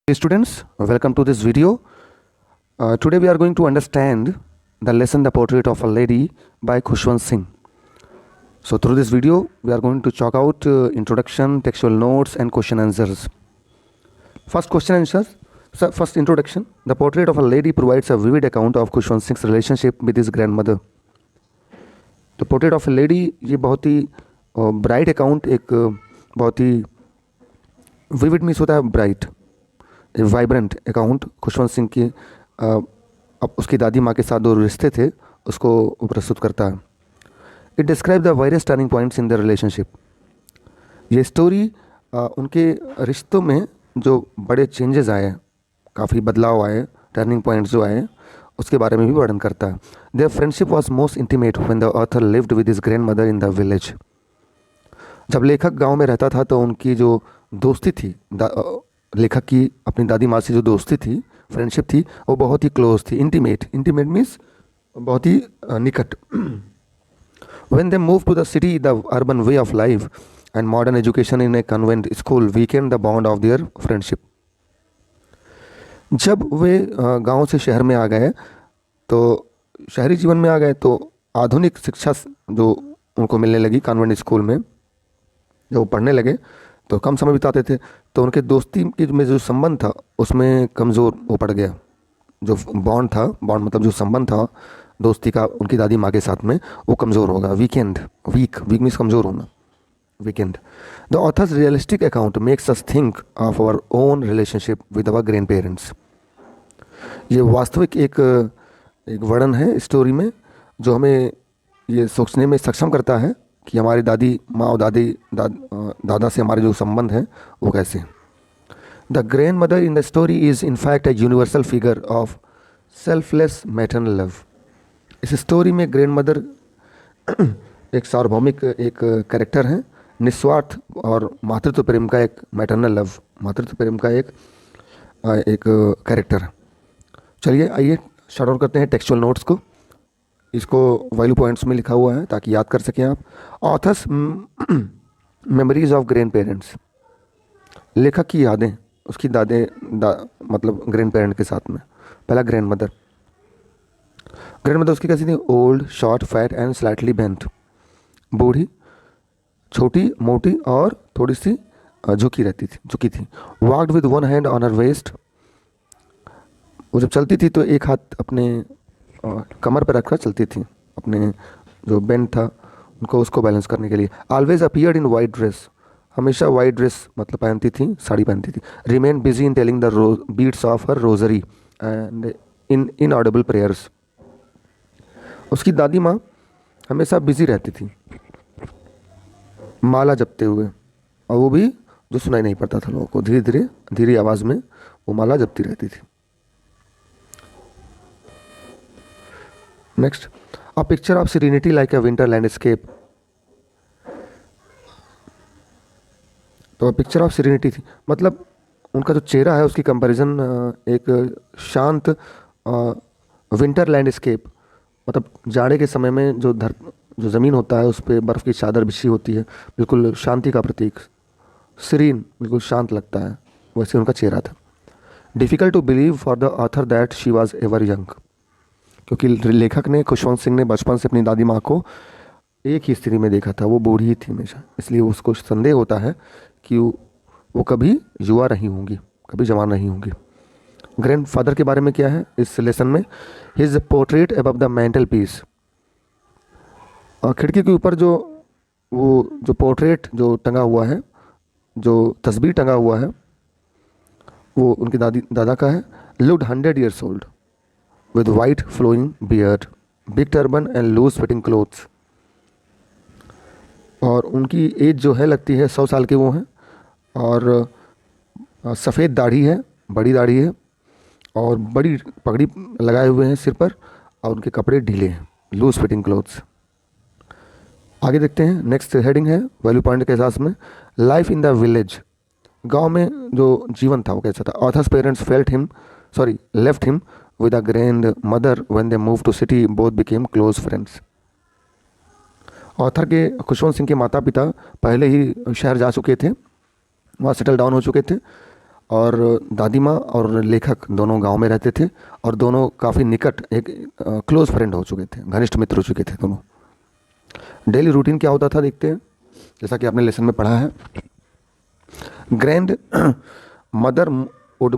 Hey students, welcome to this video. Today we are going to understand the lesson The Portrait of a Lady by Khushwant Singh. So through this video we are going to chalk out introduction, textual notes and question answers. First question answers. So first introduction. The Portrait of a Lady provides a vivid account of Khushwant Singh's relationship with his grandmother. The Portrait of a Lady ये बहुत ही bright account, एक बहुत ही vivid means होता है bright, vibrant account Khushwant Singh की अब उसकी दादी माँ के साथ जो रिश्ते थे उसको प्रस्तुत करता है. It describe the various turning points in the relationship. ये स्टोरी उनके रिश्तों में जो बड़े चेंजेस आए, काफ़ी बदलाव आए, टर्निंग पॉइंट्स जो आए उसके बारे में भी वर्णन करता है. Their friendship was most intimate when the author lived with his grand mother in the village. जब लेखक गांव में रहता था तो उनकी जो दोस्ती थी, लेखक की अपनी दादी माँ से जो दोस्ती थी, फ्रेंडशिप थी, वो बहुत ही क्लोज थी. इंटीमेट मीन्स बहुत ही निकट. When they move to the city the urban way of life and modern education in a convent school weakened the bond of their friendship. जब वे गांव से शहर में आ गए, तो शहरी जीवन में आ गए, तो आधुनिक शिक्षा जो उनको मिलने लगी कन्वेंट स्कूल में, जब वो पढ़ने लगे तो कम समय बिताते थे, तो उनके दोस्ती की में जो संबंध था उसमें कमज़ोर वो पड़ गया. जो बॉन्ड मतलब जो संबंध था दोस्ती का उनकी दादी माँ के साथ में, वो कमज़ोर होगा. वीक मीन्स कमज़ोर होना, weakened. The author's realistic account makes us think of our own relationship with our grandparents. ये वास्तविक एक वर्णन है स्टोरी में जो हमें ये सोचने में सक्षम करता है कि हमारी दादी माँ और दादा से हमारे जो संबंध हैं वो कैसे. The grand mother in the story is in fact a universal figure of selfless maternal love. इस स्टोरी में ग्रैंड मदर एक सार्वभौमिक एक कैरेक्टर है, निस्वार्थ और मातृत्व प्रेम का एक मैटरनल लव, मातृत्व प्रेम का एक कैरेक्टर. चलिए आइए शॉर्ट आउट करते हैं टेक्सचुअल नोट्स को. इसको वैल्यू पॉइंट्स में लिखा हुआ है ताकि याद कर सकें आप. Authors memories of grand parents. लेखक की यादें उसकी मतलब ग्रैंड पेरेंट के साथ में. पहला ग्रैंड मदर उसकी कैसी थी? Old, short, fat and slightly bent. बूढ़ी, छोटी, मोटी और थोड़ी सी झुकी थी. Walked with one hand on her waist. वो जब चलती थी तो एक हाथ अपने कमर पर रखकर चलती थी, अपने जो बेंट था उनको उसको बैलेंस करने के लिए. Always appeared in white dress. हमेशा वाइट ड्रेस मतलब पहनती थी, साड़ी पहनती थी. Remain busy in telling the beads of her rosary and in inaudible prayers. उसकी दादी माँ हमेशा बिजी रहती थी माला जपते हुए, और वो भी जो सुनाई नहीं पड़ता था लोगों को. धीरे आवाज़ में वो माला जपती रहती थी. Next, a picture of serenity like a winter landscape. तो पिक्चर ऑफ सीरेनिटी थी मतलब उनका जो चेहरा है उसकी कंपैरिजन एक शांत विंटर लैंडस्केप, मतलब जाड़े के समय में जो ज़मीन होता है उस पर बर्फ़ की चादर बिछी होती है, बिल्कुल शांति का प्रतीक, सीरीन, बिल्कुल शांत लगता है, वैसे उनका चेहरा था. Difficult to believe for the author that she was ever young. क्योंकि लेखक ने, खुशवंत सिंह ने बचपन से अपनी दादी माँ को एक ही स्थिति में देखा था, वो बूढ़ी ही थी हमेशा, इसलिए उसको संदेह होता है कि वो कभी युवा नहीं होंगी, कभी जवान नहीं होंगी. ग्रैंड फादर के बारे में क्या है इस लेसन में? His portrait above the mental peace. खिड़की के ऊपर जो पोर्ट्रेट जो टंगा हुआ है, जो तस्वीर टंगा हुआ है, वो उनकी दादा का है. Lived 100 years old with white flowing beard, big turban and loose fitting clothes. और उनकी एज जो है लगती है 100 साल के वो हैं, और सफ़ेद दाढ़ी है, बड़ी दाढ़ी है, और बड़ी पगड़ी लगाए हुए हैं सिर पर, और उनके कपड़े ढीले हैं, लूज फिटिंग क्लोथ्स. आगे देखते हैं. नेक्स्ट हेडिंग है वैल्यू पॉइंट के हिसाब में, लाइफ इन द विलेज. गांव में जो जीवन था वो कैसा था? Authors parents left him with a grandmother when they moved to city, both became close friends. Author के खुशवंत सिंह के माता पिता पहले ही शहर जा चुके थे, वहाँ सेटल डाउन हो चुके थे, और दादी माँ और लेखक दोनों गांव में रहते थे और दोनों काफ़ी निकट एक क्लोज फ्रेंड हो चुके थे, घनिष्ठ मित्र हो चुके थे दोनों। डेली रूटीन क्या होता था देखते हैं, जैसा कि आपने लेसन में पढ़ा है। Grand mother would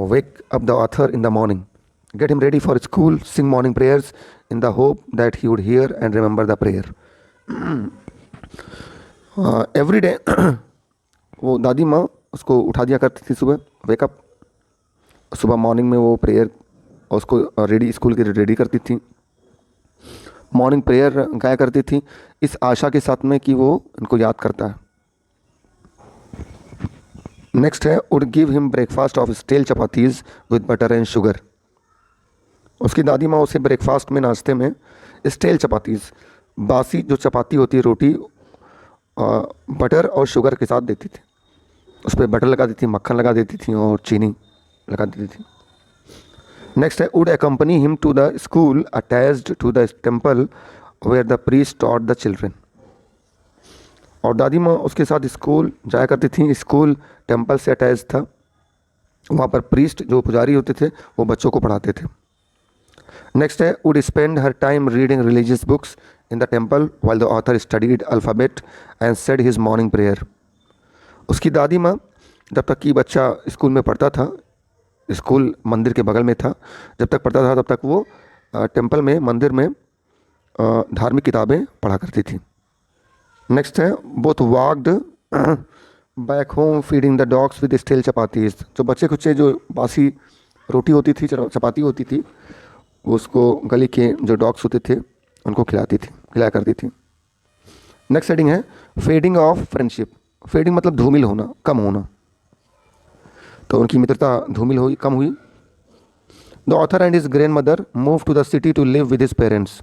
wake up the author in the morning, get him ready for school, sing morning prayers in the hope that he would hear and remember the prayer. Every day वो दादी माँ उसको उठा दिया करती थी सुबह, wake up, सुबह मॉर्निंग में वो प्रेयर उसको रेडी, स्कूल के रेडी करती थी, मॉर्निंग प्रेयर गाया करती थी इस आशा के साथ में कि वो इनको याद करता है। नेक्स्ट है would give him breakfast of stale chapatis with butter and sugar. उसकी दादी माँ उसे ब्रेकफास्ट में, नाश्ते में स्टेल चपातीज, बासी जो चपाती होती है रोटी, बटर और शुगर के साथ देती थी। उस पर बटर लगा देती थी, मक्खन लगा देती थी और चीनी लगा देती थी। नेक्स्ट है would accompany him to the school attached to the temple where the priest taught the children. और दादी माँ उसके साथ स्कूल जाया करती थी, स्कूल टेम्पल से अटैच था, वहाँ पर प्रीस्ट जो पुजारी होते थे वो बच्चों को पढ़ाते थे। नेक्स्ट है would spend her time reading religious books in the temple while the author studied alphabet and said his morning prayer. उसकी दादी माँ जब तक कि बच्चा स्कूल में पढ़ता था, स्कूल मंदिर के बगल में था, जब तक पढ़ता था तब तक वो टेम्पल में, मंदिर में धार्मिक किताबें पढ़ा करती थी। नेक्स्ट है both walked back home feeding the dogs with steel chapatis. जो बच्चे कुच्चे जो बासी रोटी होती थी, चपाती होती थी, उसको गली के जो डॉग्स होते थे उनको खिलाया करती थी। नेक्स्ट हेडिंग है फेडिंग ऑफ फ्रेंडशिप। फेडिंग मतलब धूमिल होना, कम होना, तो उनकी मित्रता धूमिल हुई, कम हुई। The author and his grand mother move to the city to live with his parents.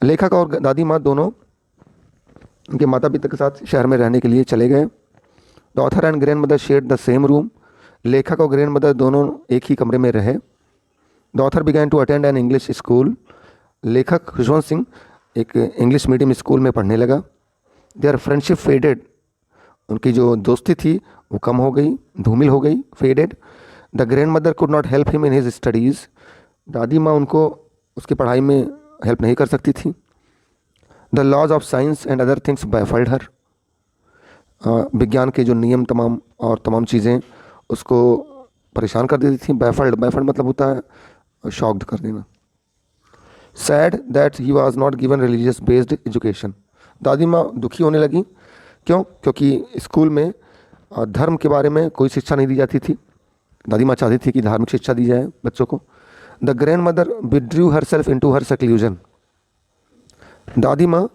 लेखक और दादी माँ दोनों उनके माता पिता के साथ शहर में रहने के लिए चले गए। The author and grand mother shared the same room. लेखक और ग्रैंड मदर दोनों एक ही कमरे में रहे। The author began to attend an English school. लेखक खुशवंत सिंह एक इंग्लिश मीडियम स्कूल में पढ़ने लगा। Their friendship faded. उनकी जो दोस्ती थी वो कम हो गई, धूमिल हो गई, faded. The grand mother could not help him in his studies. दादी माँ उनको उसकी पढ़ाई में हेल्प नहीं कर सकती थी। The laws of science and other things baffled her. विज्ञान के जो नियम तमाम और तमाम चीज़ें उसको परेशान कर देती थी। बैफल्ड मतलब होता है शॉक्ड कर देना। Sad that he was not given religious based education. दादी माँ दुखी होने लगी। क्यों? क्योंकि स्कूल में धर्म के बारे में कोई शिक्षा नहीं दी जाती थी। दादी माँ चाहती थी कि धार्मिक शिक्षा दी जाए बच्चों को। The grand mother withdrew herself into her seclusion. दादी माँ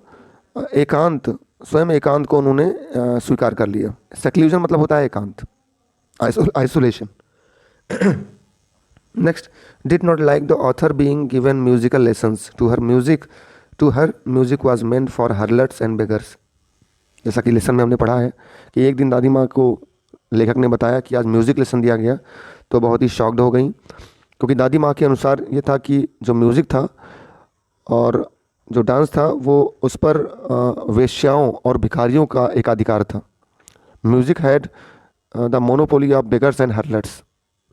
स्वयं एकांत को उन्होंने स्वीकार कर लिया। सेक्लूजन मतलब होता है एकांत, isolation. Next, did not like the author being given musical lessons to her music was meant for harlots and beggars. जैसा कि लेसन में हमने पढ़ा है कि एक दिन दादी माँ को लेखक ने बताया कि आज म्यूज़िक लेसन दिया गया, तो बहुत ही शॉक्ड हो गई, क्योंकि दादी माँ के अनुसार ये था कि जो म्यूज़िक था और जो डांस था वो उस पर वेश्याओं और भिखारियों का एक अधिकार था। Music had the monopoly of beggars and harlots.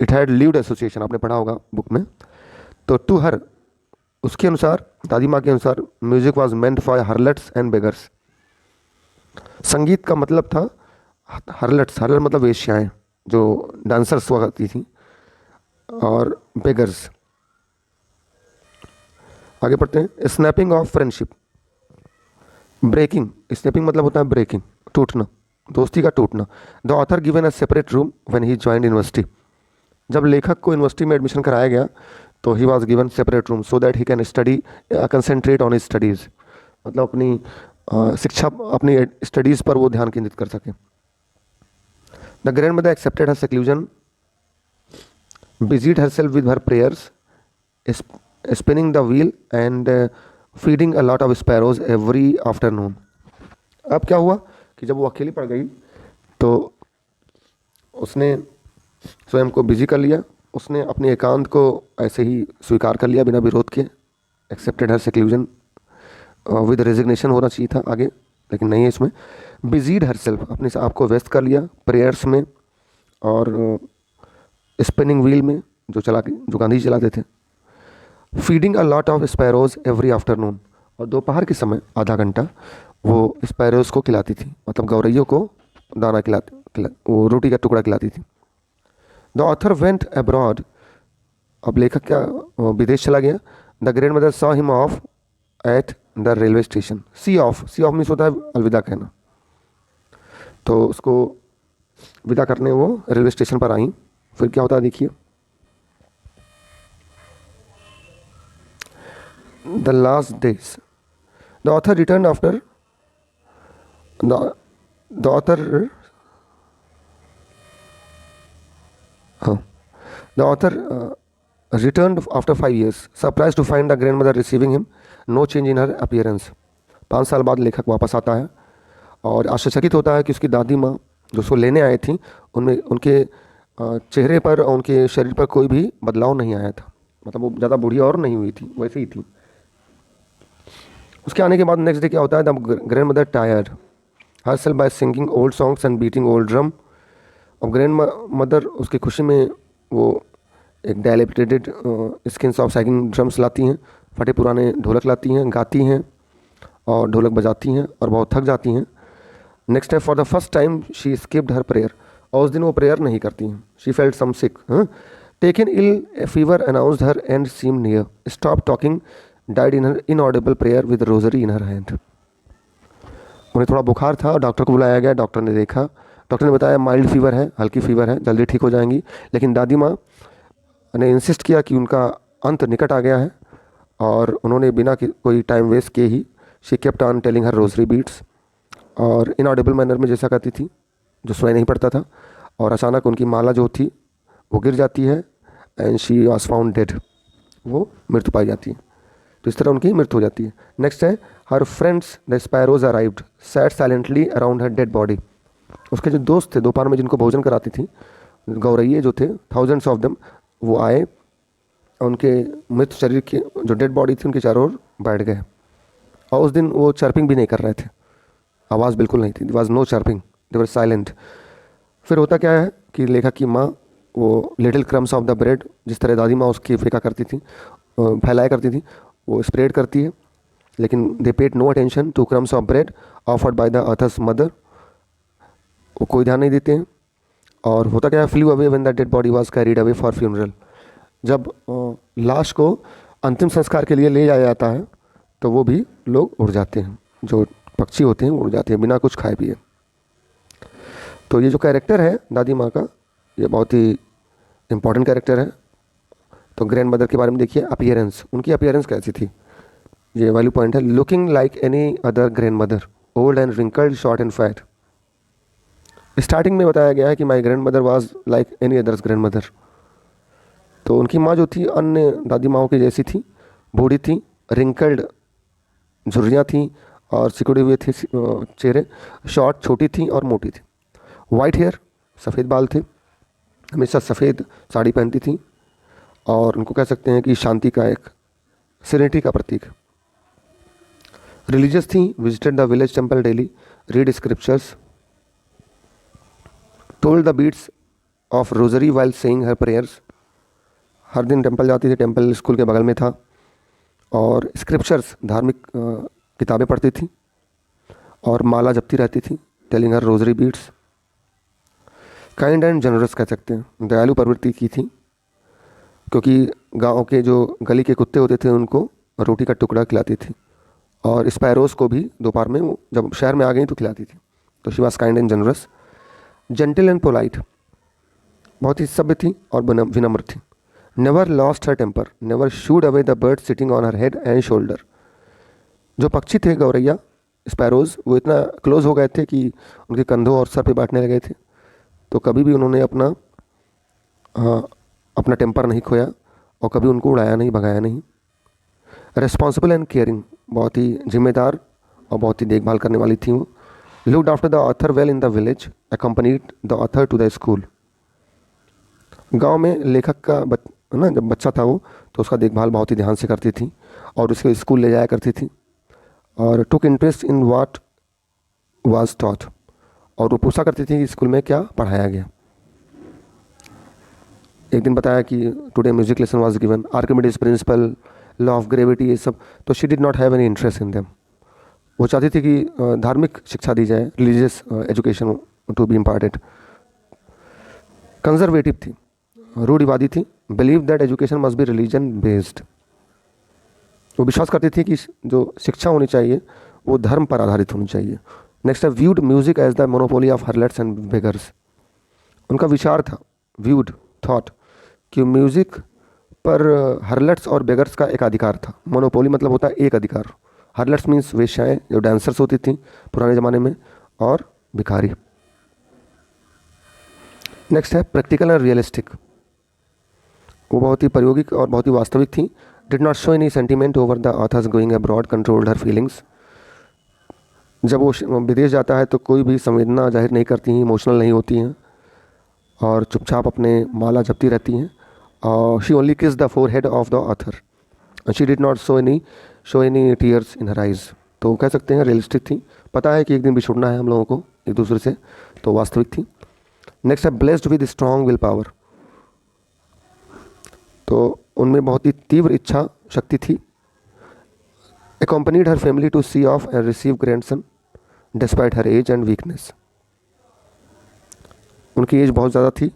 It had lewd association, आपने पढ़ा होगा बुक में। तो टू हर, उसके अनुसार, दादी माँ के अनुसार, music was meant for harlots and beggars. संगीत का मतलब था हर्लट्स मतलब वेश्याएँ जो डांसर्स हुआ करती थी, और बेगर्स। आगे पढ़ते हैं। Snapping off friendship. Breaking, snapping मतलब होता है ब्रेकिंग, टूटना, दोस्ती का टूटना। The author given a separate room when he joined university. जब लेखक को यूनिवर्सिटी में एडमिशन कराया गया तो he was given separate room so that he can study, concentrate on his studies. मतलब अपनी शिक्षा, अपनी स्टडीज़ पर वो ध्यान केंद्रित कर सके। The grand mother accepted her seclusion, busied herself with her prayers, spinning the wheel and feeding a lot of sparrows every afternoon. अब क्या हुआ कि जब वो अकेली पड़ गई तो उसने स्वयं को बिजी कर लिया, उसने अपने एकांत को ऐसे ही स्वीकार कर लिया बिना विरोध के। Accepted her seclusion with resignation होना चाहिए था आगे, लेकिन नहीं है इसमें। बिजीड हर सेल्फ, अपने आप को व्यस्त कर लिया प्रेयर्स में, और स्पिनिंग व्हील में जो गांधी जी चलाते थे। Feeding a lot of sparrows every afternoon, और दोपहर के समय आधा घंटा वो स्पैरोज को खिलाती थी, मतलब गौरैयों को दाना वो रोटी का टुकड़ा खिलाती थी। द ऑथर वेंट अब्रॉड, अब लेखक क्या विदेश चला गया। The grand mother saw him off at the railway station. See off means होता है अलविदा कहना, तो उसको विदा करने वो रेलवे स्टेशन पर आई। फिर क्या होता है देखिए। The last days, the author return after the author हाँ the author returned after 5 years, surprised to find the grandmother receiving him, no change in her appearance। 5 साल बाद लेखक वापस आता है और आश्चर्यचकित होता है कि उसकी दादी माँ जो उसको लेने आए थी, उनमें उनके चेहरे पर और उनके शरीर पर कोई भी बदलाव नहीं आया था, मतलब वो ज़्यादा बूढ़ी और नहीं हुई थी, वैसे ही थी। उसके आने के बाद नेक्स्ट डे क्या होता है। The grand mother tired herself by singing old songs and beating old drum. अब ग्रैंड मदर उसकी खुशी में वो एक डायलेपिटेटेड स्किन्स ऑफ सैगिंग ड्रम्स लाती हैं, फटे पुराने ढोलक लाती हैं, गाती हैं और ढोलक बजाती हैं और बहुत थक जाती हैं। नेक्स्ट है, for the first time she skipped her prayer, और उस दिन वो प्रेयर नहीं करती हैं। She felt some sick, taken ill fever announced her end seem near, stop talking, died in her inaudible prayer with rosary in her hand. उन्हें थोड़ा बुखार था, डॉक्टर को बुलाया गया, डॉक्टर ने देखा, डॉक्टर ने बताया माइल्ड फीवर है, हल्की फीवर है, जल्दी ठीक हो जाएंगी। लेकिन दादी माँ ने इंसिस्ट किया कि उनका अंत निकट आ गया है, और उन्होंने बिना कोई टाइम वेस्ट किए ही she kept on telling her rosary beads, और इनऑडिबल मैनर में जैसा करती थी, जो सुनाई नहीं पड़ता था। और अचानक उनकी माला जो थी वो गिर जाती है, and she was found dead, वो मृत्यु पाई जाती है। तो इस तरह उनकी मृत्यु हो जाती है। नेक्स्ट है, her friends the sparrows arrived sat silently around her dead body. उसके जो दोस्त थे दोपहर में जिनको भोजन कराती थी, गौरैये जो थे, थाउजेंड्स ऑफ देम, वो आए, उनके मृत शरीर की जो डेड बॉडी थी उनके चारों ओर बैठ गए। और उस दिन वो चर्पिंग भी नहीं कर रहे थे, आवाज़ बिल्कुल नहीं थी, there was no chirping, they were silent. फिर होता क्या है कि लेखक की माँ वो little crumbs of the bread, जिस तरह दादी माँ उसकी फेंका करती थी, फैलाया करती थी, वो स्प्रेड करती है। लेकिन they paid no attention to crumbs of bread offered by the author's mother, वो कोई ध्यान नहीं देते हैं। और होता क्या है, flu away when the dead body was carried away for funeral. जब लाश को अंतिम संस्कार के लिए ले जाया जाता है तो वो भी लोग उड़ जाते हैं, जो पक्षी होते हैं वो उड़ जाते हैं बिना कुछ खाए पिए। तो ये जो कैरेक्टर है दादी माँ का, ये बहुत ही इम्पोर्टेंट कैरेक्टर है। तो ग्रैंड मदर के बारे में देखिए, अपीयरेंस, उनकी अपीयरेंस कैसी थी, ये वैल्यू पॉइंट है। Looking like any other grand mother, old and wrinkled, short and fat. Starting में बताया गया है कि my grand mother was like any others grand mother. तो उनकी माँ जो थी अन्य दादी माओं की जैसी थी, बूढ़ी थी, रिंकल्ड, झुर्रियाँ थी और सिकुड़े हुए थे चेहरे, शॉर्ट, छोटी थी और मोटी थी, वाइट हेयर, सफ़ेद बाल थे, हमेशा सफ़ेद साड़ी पहनती थी, और उनको कह सकते हैं कि शांति का एक, सेरेनिटी का प्रतीक। रिलीजियस थी, visited the village temple daily, read scriptures, told the beads of rosary while saying her prayers. हर दिन टेंपल जाती थी, टेंपल स्कूल के बगल में था, और स्क्रिप्चर्स, धार्मिक किताबें पढ़ती थी, और माला जपती रहती थी, telling her rosary beads. Kind and generous कह सकते हैं, दयालु प्रवृत्ति की थी, क्योंकि गांव के जो गली के कुत्ते होते थे उनको रोटी का टुकड़ा खिलाती थी, और स्पैरोज को भी दोपहर में वो जब शहर में आ गई तो खिलाती थी। तो she was kind and generous. Gentle and polite, बहुत ही सभ्य थी और विनम्र थी। Never lost her temper, never shooed away the bird sitting on her head and shoulder. जो पक्षी थे गौरैया, स्पैरोज, वो इतना क्लोज हो गए थे कि उनके कंधों और सर पे बैठने लगे थे, तो कभी भी उन्होंने अपना टेम्पर नहीं खोया, और कभी उनको उड़ाया नहीं, भगाया नहीं। रिस्पॉन्सिबल एंड केयरिंग, बहुत ही जिम्मेदार और बहुत ही देखभाल करने वाली थी वो। Looked after the author well in the village, accompanied the author to the school. गांव में लेखक का ना जब बच्चा था वो, तो उसका देखभाल बहुत ही ध्यान से करती थी, और उसके स्कूल ले जाया करती थी, और took interest in what was taught, और वो पूछा करती थी कि स्कूल में क्या पढ़ाया गया। एक दिन बताया कि today music lesson was given, Archimedes principle, law of gravity, ये सब। तो she did not have any interest in them. वो चाहती थी कि धार्मिक शिक्षा दी जाए, religious education to be imparted. Conservative थी, रूढ़िवादी थी, believe that education must be religion based. वो विश्वास करती थी कि जो शिक्षा होनी चाहिए वो धर्म पर आधारित होनी चाहिए। नेक्स्ट है viewed music as the monopoly of harlots and beggars. उनका विचार था, व्यूड थॉट, कि म्यूजिक पर हर्लेट्स और बेगर्स का एक अधिकार था। मोनोपोली मतलब होता है एक अधिकार। हर्लेट्स मीन्स वेश्याएं जो डांसर्स होती थी पुराने ज़माने में, और भिखारी। नेक्स्ट है प्रैक्टिकल एंड रियलिस्टिक। वो बहुत ही प्रायोगिक और बहुत ही वास्तविक थी। Did not show any sentiment over the author's going abroad, controlled her feelings. जब वो विदेश जाता है तो कोई भी संवेदना जाहिर नहीं करती हैं, इमोशनल नहीं होती हैं और चुपचाप अपने माला जपती रहती हैं। शी ओनली किस the four head of the author, she did not show any tears in her eyes. तो कह सकते हैं रियलिस्टिक थी, पता है कि एक दिन भी छुड़ना है हम लोगों को एक दूसरे से, तो वास्तविक थी। नेक्स्ट है blessed with strong will power. तो उनमें बहुत ही तीव्र इच्छा शक्ति थी। accompanied her family to see off and receive grandson despite her age and weakness। उनकी एज बहुत ज़्यादा थी,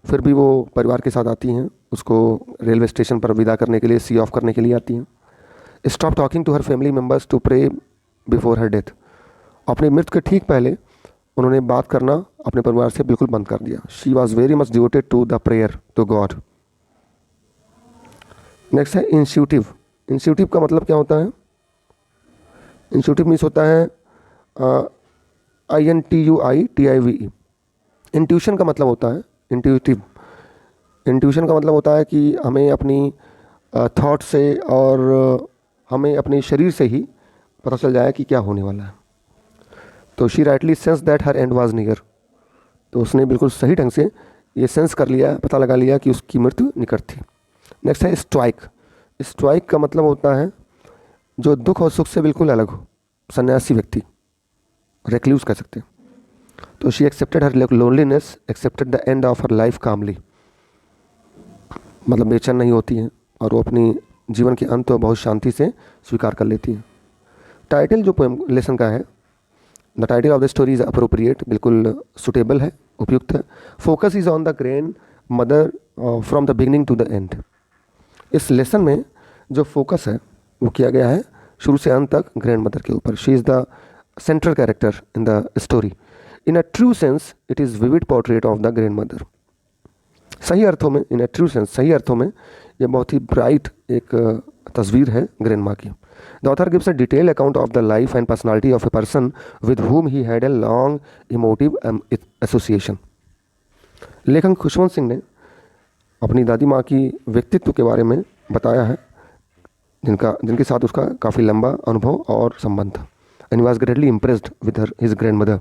फिर भी वो परिवार के साथ आती हैं, उसको रेलवे स्टेशन पर विदा करने के लिए, सी ऑफ करने के लिए आती हैं। Stop talking to her family members to pray before her death. अपनी मृत्यु के ठीक पहले उन्होंने बात करना अपने परिवार से बिल्कुल बंद कर दिया। She was very much devoted to the prayer to God. Next है इंस्टीट्यूटिव। इंस्टीट्यूटिव का मतलब क्या होता है? इंस्टीट्यूटिव मीन्स होता है INTUITIVE। इंट्यूशन का मतलब होता है इंट्यूटिव। इंट्यूशन का मतलब होता है कि हमें अपनी थॉट से और हमें अपने शरीर से ही पता चल जाए कि क्या होने वाला है। तो she rightly sense that her and was near. तो उसने बिल्कुल सही ढंग से ये सेंस कर लिया, पता लगा लिया कि उसकी मृत्यु निकट थी। नेक्स्ट है स्टोइक। स्टोइक का मतलब होता है जो दुख और सुख से बिल्कुल अलग हो, सन्यासी व्यक्ति, रेक्ल्यूज कह सकते हैं। तो she accepted her loneliness, accepted the end of her life calmly. मतलब बेचैन नहीं होती हैं और वो अपनी जीवन के अंत को बहुत शांति से स्वीकार कर लेती हैं। टाइटल जो पोएम लेसन का है, the title of the story is appropriate, बिल्कुल सुटेबल है, उपयुक्त है। Focus is on the grand mother from the beginning to the end. इस लेसन में जो फोकस है वो किया गया है शुरू से अंत तक ग्रैंड मदर के ऊपर। She is the central character in the story. In a true sense it is vivid portrait of the grand mother. सही अर्थों में, इन अ ट्रू सेंस, सही अर्थों में ये बहुत ही ब्राइट एक तस्वीर है ग्रैंड माँ की। The author gives a detailed account of the life and personality of a person with whom he had a long emotive association. लेखक खुशवंत सिंह ने अपनी दादी माँ की व्यक्तित्व के बारे में बताया है, जिनके साथ उसका काफ़ी लंबा अनुभव और संबंध था। And was greatly impressed with his grand mother.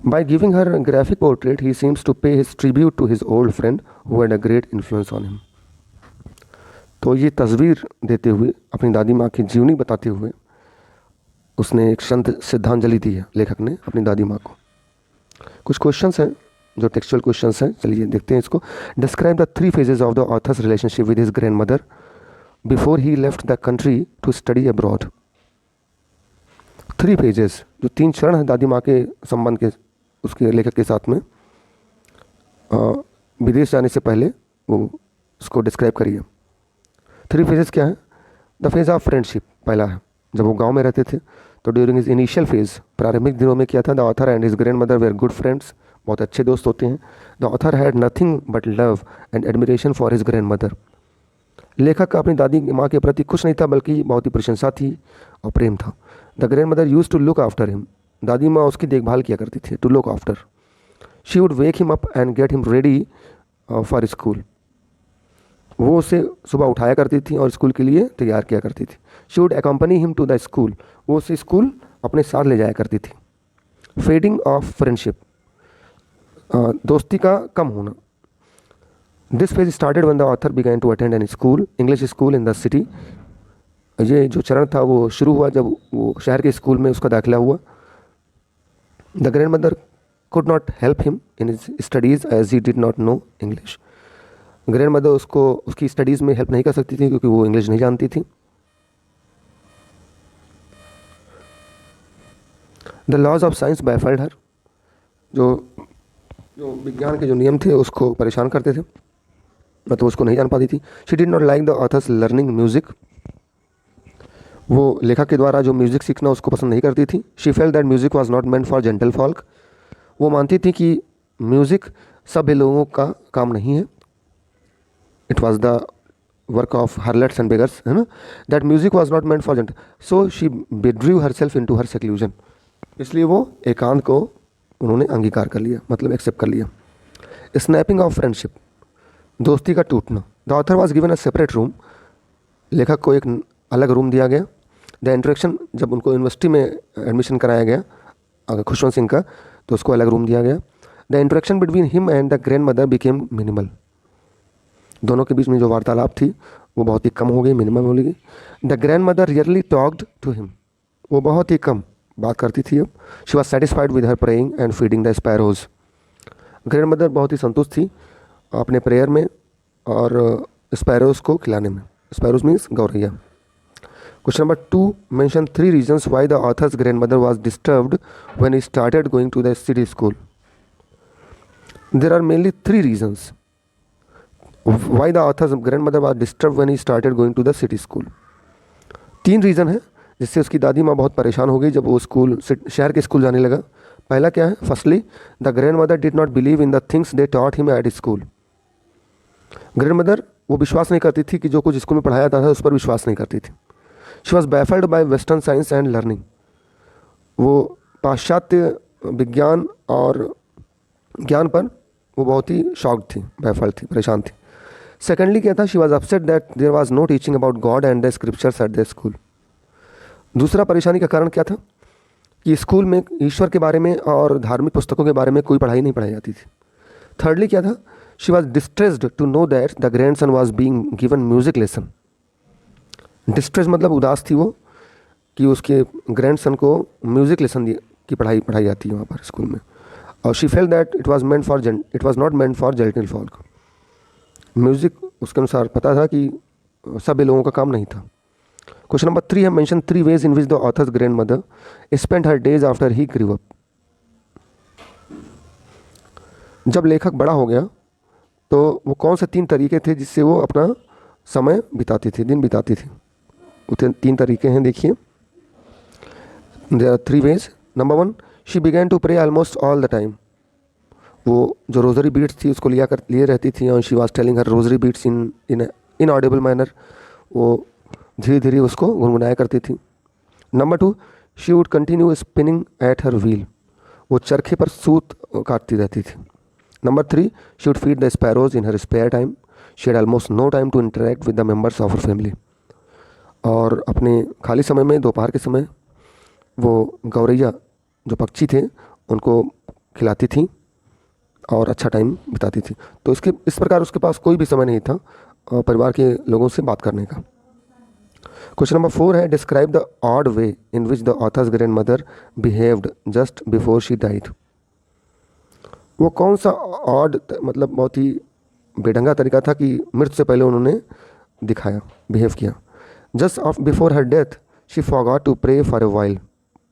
By giving her graphic portrait he seems to pay his tribute to his old friend who had a great influence on him. तो ये तस्वीर देते हुए, अपनी दादी माँ की जीवनी बताते हुए, उसने एक श्रद्धांजलि दी है लेखक ने अपनी दादी माँ को। कुछ क्वेश्चंस हैं जो टेक्सचुअल क्वेश्चंस हैं, चलिए देखते हैं इसको। Describe the 3 phases of the author's relationship with his grand mother before he left the country to study abroad. 3 phases, जो 3 चरण हैं दादी माँ के संबंध के, उसके लेखक के साथ में विदेश जाने से पहले वो उसको डिस्क्राइब करिए। 3 phases क्या है? द फेज़ ऑफ फ्रेंडशिप पहला है, जब वो गांव में रहते थे तो ड्यूरिंग हिज इनिशियल फेज़, प्रारंभिक दिनों में क्या था? The author and his grand mother were good friends, बहुत अच्छे दोस्त होते हैं। The author had nothing but love and admiration for his grand mother. लेखक का अपनी दादी माँ के प्रति कुछ नहीं था, बल्कि बहुत ही प्रशंसा थी और प्रेम था। The grand mother use to look after him. दादी माँ उसकी देखभाल किया करती थी, to look after. She would wake him up and get him ready for school. वो उसे सुबह उठाया करती थी और स्कूल के लिए तैयार किया करती थी। She would accompany him to the school. वो उसे स्कूल अपने साथ ले जाया करती थी। फेडिंग ऑफ फ्रेंडशिप, दोस्ती का कम होना। This phase started when the author began to attend an school, English school in the city. ये जो चरण था वो शुरू हुआ जब वो शहर के स्कूल में उसका दाखिला हुआ। The grand mother could not help him in his studies as he did not know English. Grand mother उसको उसकी स्टडीज़ में हेल्प नहीं कर सकती थी क्योंकि वो इंग्लिश नहीं जानती थी। The laws of science baffled her, जो जो विज्ञान के जो नियम थे उसको परेशान करते थे, मतलब उसको नहीं जान पाती थी। She did not like the author's learning music, वो लेखक के द्वारा जो म्यूज़िक सीखना उसको पसंद नहीं करती थी। She felt that music was not meant for gentle folk, वो मानती थी कि म्यूज़िक सभ्य लोगों का काम नहीं है। It was the work of harlots and beggars, है ना। That music was not meant for gentle, so she withdrew herself into her seclusion, इसलिए वो एकांत को उन्होंने अंगीकार कर लिया, मतलब एक्सेप्ट कर लिया। स्नैपिंग ऑफ फ्रेंडशिप, दोस्ती का टूटना। The author was given a separate room, लेखक को एक अलग रूम दिया गया। द इंट्रैक्शन, जब उनको यूनिवर्सिटी में एडमिशन कराया गया अगर खुशवंत सिंह का, तो उसको अलग रूम दिया गया। The interaction between him and the grand mother became minimal, दोनों के बीच में जो वार्तालाप थी वो बहुत ही कम हो गई, मिनिमम हो गई। The grand mother rarely talked to him, वो बहुत ही कम बात करती थी अब। She was satisfied with her praying and feeding the sparrows, grand mother बहुत ही संतुष्ट थी अपने प्रेयर में और स्पैरोज को खिलाने में। स्पैरोज मीन्स गौरैया। Question number 2, mention 3 reasons why the author's grand mother was disturbed when he started going to the city school. There are mainly 3 reasons why the author's grand mother was disturbed when he started going to the city school. 3 reason है जिससे उसकी दादी माँ बहुत परेशान हो गई जब वो स्कूल शहर के स्कूल जाने लगा। पहला क्या है, firstly the grand mother did not believe in the things they taught him at school. Grand mother वो विश्वास नहीं करती थी कि जो कुछ स्कूल में पढ़ाया जाता था उस पर विश्वास नहीं करती थी। She was baffled bye western science and learning, वो पाश्चात्य विज्ञान और ज्ञान पर वो बहुत ही शॉक्ड थी, बैफल्ड थी, परेशान थी। सेकेंडली क्या था, she was upset that there was no teaching about God and the scriptures at the school. दूसरा परेशानी का कारण क्या था कि स्कूल में ईश्वर के बारे में और धार्मिक पुस्तकों के बारे में कोई पढ़ाई नहीं पढ़ाई जाती थी। थर्डली क्या था, she was distressed to know that the grand son was being given music lesson. Distress मतलब उदास थी वो कि उसके ग्रैंड सन को म्यूजिक लेसन की पढ़ाई पढ़ाई जाती है वहाँ पर स्कूल में। और she fail that it was not meant for gentle folk, music उसके अनुसार पता था कि सभी लोगों का काम नहीं था। क्वेश्चन नंबर 3 है, mention 3 ways in which the author's grand mother spent her days after he grew up. जब लेखक बड़ा हो गया तो वो कौन से 3 तरीके थे जिससे वो अपना समय बिताती थी, दिन बिताती थी। वो 3 तरीके हैं, देखिए। There are 3 ways. Number 1, she began to pray almost all the time, वो जो रोजरी बीट्स थी उसको लिए रहती थी और she was telling her rosary beads in audible manner, वो धीरे धीरे उसको गुनगुनाया करती थी। Number 2, she would continue spinning at her wheel, वो चरखे पर सूत काटती रहती थी। Number 3, she would feed the sparrows in her spare time, she had almost no time to interact with the members of her family, और अपने खाली समय में दोपहर के समय वो गौरैया जो पक्षी थे उनको खिलाती थी और अच्छा टाइम बिताती थी। तो इस प्रकार उसके पास कोई भी समय नहीं था परिवार के लोगों से बात करने का। क्वेश्चन नंबर 4 है, describe the odd way in which the author's grand mother behaved just before she died. वो कौन सा ऑड मतलब बहुत ही बेढंगा तरीका था कि मृत्यु से पहले उन्होंने दिखाया, बिहेव किया। Just of before her death she forgot to pray for a while,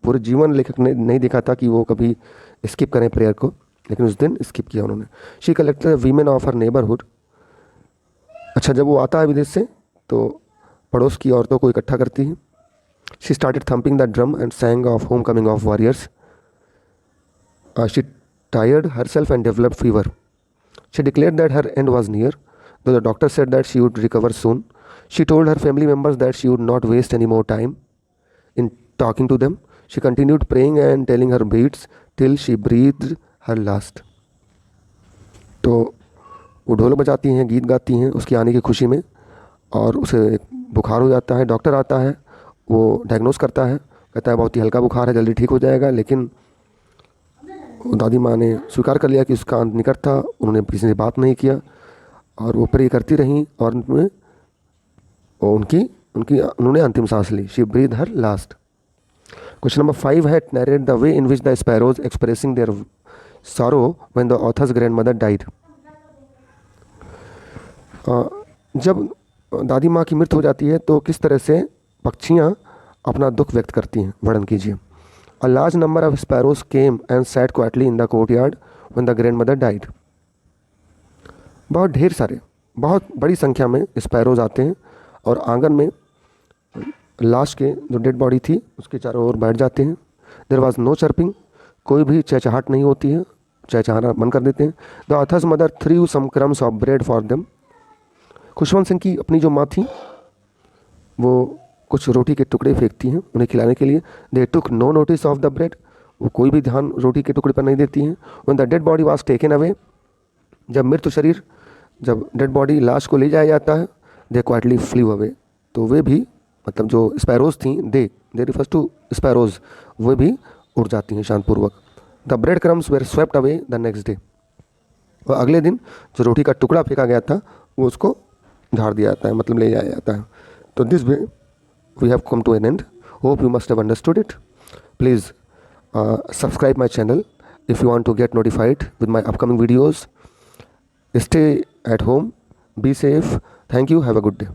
पूरे जीवन लेखक ने नहीं देखा था कि वो कभी स्किप करें प्रेयर को, लेकिन उस दिन स्किप किया उन्होंने। She collected women of her neighbourhood, अच्छा जब वो आता है विदेश से तो पड़ोस की औरतों को इकट्ठा करती है। She started thumping the drum and सैंग of home coming of warriors. She tired her self and developed fever. She declared that her and was near, though the doctor said that she would recover soon. She told her family members that she would not waste any more time in talking to them. She continued praying and telling her beads till she breathed her last. तो वो ढोल बजाती हैं, गीत गाती हैं उसकी आने की खुशी में, और उसे एक बुखार हो जाता है। डॉक्टर आता है, वो डायग्नोस करता है, कहता है बहुत ही हल्का बुखार है, जल्दी ठीक हो जाएगा। लेकिन दादी माँ ने स्वीकार कर लिया कि उसका अंत निकट था, उन्होंने किसी से बात नहीं किया और वो प्रे करती रहीं और उनमें उन्होंने अंतिम सांस ली। She breathe her last. Question number 5 है, narrate the way in which the sparrows expressing their sorrow when the author's grandmother died. जब दादी माँ की मृत्यु हो जाती है तो किस तरह से पक्षियाँ अपना दुख व्यक्त करती हैं, वर्णन कीजिए। A large number of sparrows came and set quietly in the courtyard when the grand mother died. बहुत ढेर सारे, बहुत बड़ी संख्या में स्पैरोज आते हैं और आंगन में लाश के जो डेड बॉडी थी उसके चारों ओर बैठ जाते हैं। देयर वॉज नो चर्पिंग, कोई भी चहचहाट नहीं होती है, चहचहाना बंद कर देते हैं। The author's mother threw some crumbs of bread for them. Khushwant Singh की अपनी जो माँ थी वो कुछ रोटी के टुकड़े फेंकती हैं उन्हें खिलाने के लिए। They took no notice of the bread, वो कोई भी ध्यान रोटी के टुकड़े पर नहीं देती हैं। When the dead body was taken away, जब मृत्यु शरीर, जब डेड बॉडी लाश को ले जाया जाता है, दे क्वाइटली फ्लू अवे, तो वे भी, मतलब जो स्पैरोज थी, दे रिफर्स टू स्पैरोज, वे भी उड़ जाती हैं शांतपूर्वक। The bread crumbs were swept away the next day, और अगले दिन जो रोटी का टुकड़ा फेंका गया था वो उसको झाड़ दिया जाता है, मतलब ले जाया जाता है। तो this way we have come to an end. Hope you must have understood it. Please subscribe my channel if you want to get notified with my upcoming videos. Stay at home, be safe. Thank you, have a good day.